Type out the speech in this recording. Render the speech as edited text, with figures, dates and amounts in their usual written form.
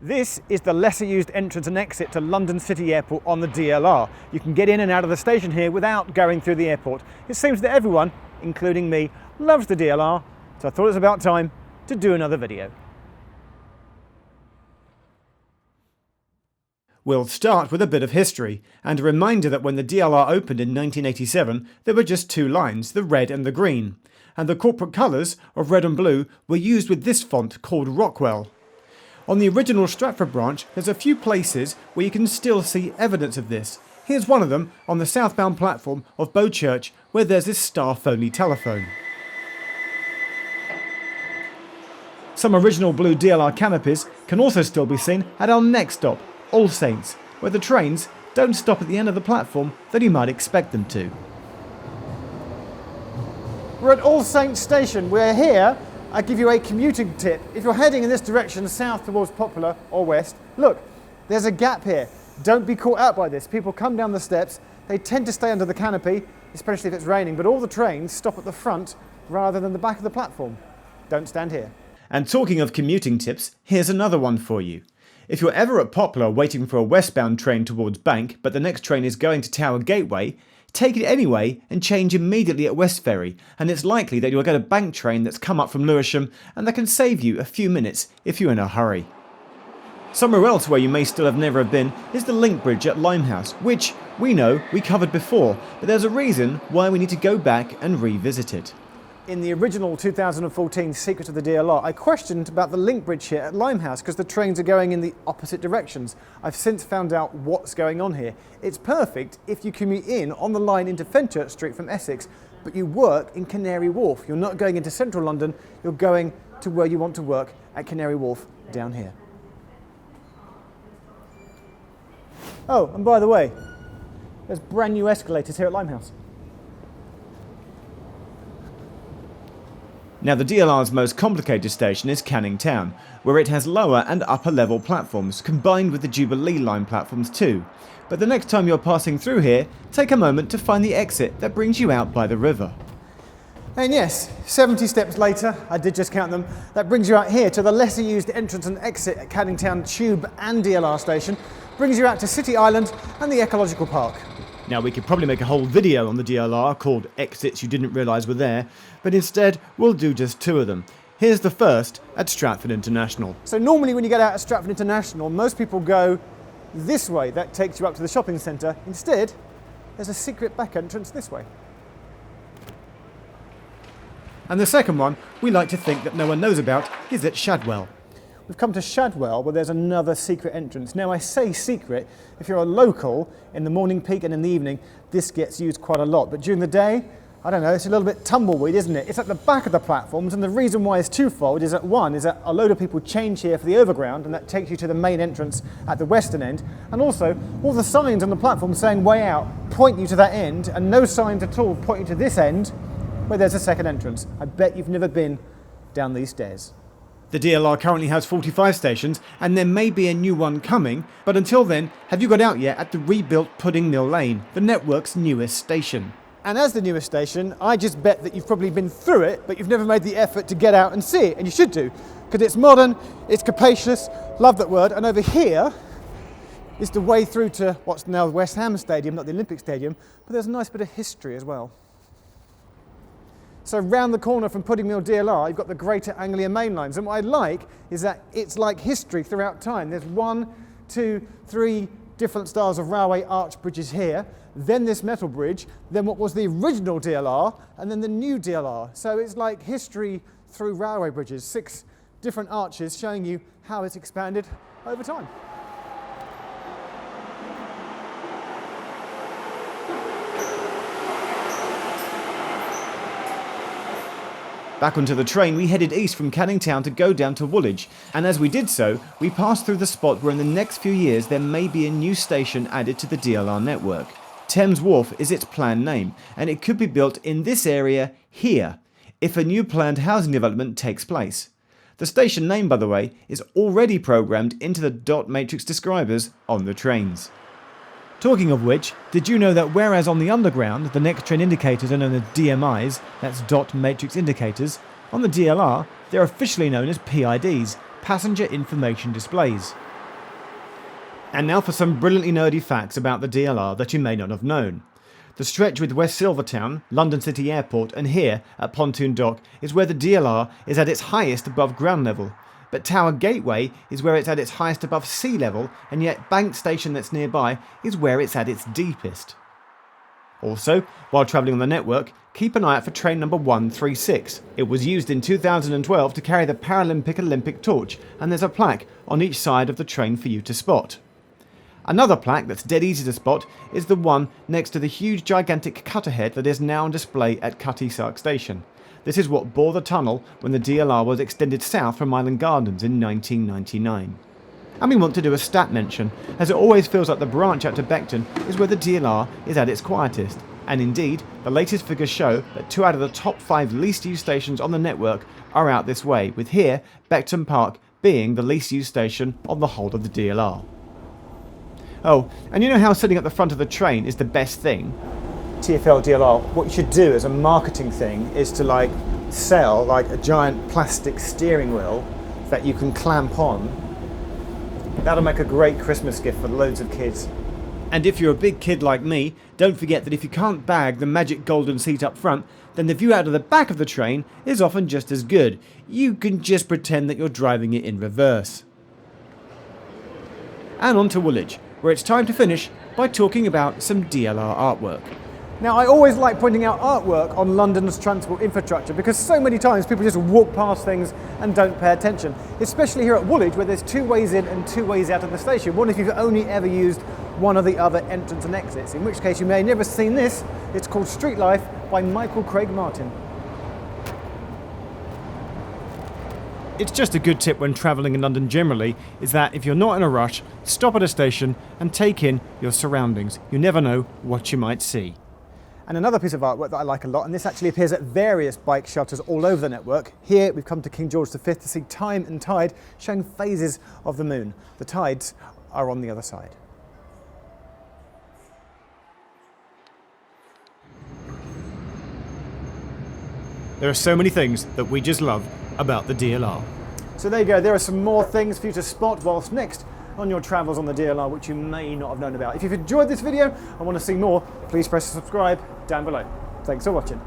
This is the lesser used entrance and exit to London City Airport on the DLR. You can get in and out of the station here without going through the airport. It seems that everyone, including me, loves the DLR, so I thought it was about time to do another video. We'll start with a bit of history, and a reminder that when the DLR opened in 1987, there were just two lines, the red and the green, and the corporate colours of red and blue were used with this font called Rockwell. On the original Stratford branch, there's a few places where you can still see evidence of this. Here's one of them on the southbound platform of Bow Church, where there's this staff-only telephone. Some original blue DLR canopies can also still be seen at our next stop, All Saints, where the trains don't stop at the end of the platform that you might expect them to. We're at All Saints Station. We're here. I give you a commuting tip. If you're heading in this direction, south towards Poplar or west, look, there's a gap here. Don't be caught out by this. People come down the steps. They tend to stay under the canopy, especially if it's raining, but all the trains stop at the front rather than the back of the platform. Don't stand here. And talking of commuting tips, here's another one for you. If you're ever at Poplar waiting for a westbound train towards Bank, but the next train is going to Tower Gateway, take it anyway and change immediately at West Ferry, and it's likely that you'll get a Bank train that's come up from Lewisham, and that can save you a few minutes if you're in a hurry. Somewhere else where you may still have never been is the Link Bridge at Limehouse, which we know we covered before, but there's a reason why we need to go back and revisit it. In the original 2014 Secret of the DLR, I questioned about the link bridge here at Limehouse because the trains are going in the opposite directions. I've since found out what's going on here. It's perfect if you commute in on the line into Fenchurch Street from Essex, but you work in Canary Wharf. You're not going into central London, you're going to where you want to work at Canary Wharf down here. Oh, and by the way, there's brand new escalators here at Limehouse. Now, the DLR's most complicated station is Canning Town, where it has lower and upper level platforms, combined with the Jubilee line platforms too. But the next time you're passing through here, take a moment to find the exit that brings you out by the river. And yes, 70 steps later, I did just count them, that brings you out here to the lesser used entrance and exit at Canning Town Tube and DLR station, brings you out to City Island and the Ecological Park. Now, we could probably make a whole video on the DLR called Exits You Didn't Realise Were There, but instead we'll do just two of them. Here's the first at Stratford International. So normally when you get out at Stratford International, most people go this way. That takes you up to the shopping centre. Instead, there's a secret back entrance this way. And the second one we like to think that no one knows about is at Shadwell. We've come to Shadwell, where there's another secret entrance. Now, I say secret, if you're a local, in the morning peak and in the evening, this gets used quite a lot. But during the day, I don't know, it's a little bit tumbleweed, isn't it? It's at the back of the platforms, and the reason why it's twofold is that one, is that a load of people change here for the overground, and that takes you to the main entrance at the western end. And also, all the signs on the platform saying way out point you to that end, and no signs at all point you to this end, where there's a second entrance. I bet you've never been down these stairs. The DLR currently has 45 stations, and there may be a new one coming, but until then, have you got out yet at the rebuilt Pudding Mill Lane, the network's newest station? And as the newest station, I just bet that you've probably been through it, but you've never made the effort to get out and see it, and you should do, because it's modern, it's capacious, love that word, and over here is the way through to what's now the West Ham Stadium, not the Olympic Stadium, but there's a nice bit of history as well. So round the corner from Pudding Mill DLR, you've got the Greater Anglia main lines. And what I like is that it's like history throughout time. There's 1, 2, 3 different styles of railway arch bridges here, then this metal bridge, then what was the original DLR, and then the new DLR. So it's like history through railway bridges, 6 different arches showing you how it's expanded over time. Back onto the train, we headed east from Canning Town to go down to Woolwich, and as we did so, we passed through the spot where in the next few years there may be a new station added to the DLR network. Thames Wharf is its planned name, and it could be built in this area here, if a new planned housing development takes place. The station name, by the way, is already programmed into the dot matrix describers on the trains. Talking of which, did you know that whereas on the underground the next train indicators are known as DMIs, that's dot matrix indicators, on the DLR they're officially known as PIDs, passenger information displays. And now for some brilliantly nerdy facts about the DLR that you may not have known. The stretch with West Silvertown, London City Airport and here at Pontoon Dock is where the DLR is at its highest above ground level. But Tower Gateway is where it's at its highest above sea level, and yet Bank Station that's nearby is where it's at its deepest. Also, while travelling on the network, keep an eye out for train number 136. It was used in 2012 to carry the Paralympic Olympic torch, and there's a plaque on each side of the train for you to spot. Another plaque that's dead easy to spot is the one next to the huge gigantic cutter head that is now on display at Cutty Sark Station. This is what bore the tunnel when the DLR was extended south from Island Gardens in 1999. And we want to do a stat mention, as it always feels like the branch out to Beckton is where the DLR is at its quietest. And indeed, the latest figures show that 2 out of the top 5 least used stations on the network are out this way, with here, Beckton Park being the least used station on the whole of the DLR. Oh, and you know how sitting at the front of the train is the best thing? TfL DLR, what you should do as a marketing thing is to sell a giant plastic steering wheel that you can clamp on. That'll make a great Christmas gift for loads of kids. And if you're a big kid like me, don't forget that if you can't bag the magic golden seat up front, then the view out of the back of the train is often just as good. You can just pretend that you're driving it in reverse. And on to Woolwich, where it's time to finish by talking about some DLR artwork. Now, I always like pointing out artwork on London's transport infrastructure because so many times people just walk past things and don't pay attention, especially here at Woolwich where there's 2 ways in and 2 ways out of the station. One if you've only ever used one of the other entrance and exits, in which case you may have never seen this. It's called Street Life by Michael Craig Martin. It's just a good tip when travelling in London generally, is that if you're not in a rush, stop at a station and take in your surroundings. You never know what you might see. And another piece of artwork that I like a lot, and this actually appears at various bike shelters all over the network. Here we've come to King George V to see time and tide showing phases of the moon. The tides are on the other side. There are so many things that we just love about the DLR. So there you go, there are some more things for you to spot whilst next on your travels on the DLR which you may not have known about. If you've enjoyed this video and want to see more, please press subscribe down below. Thanks for watching.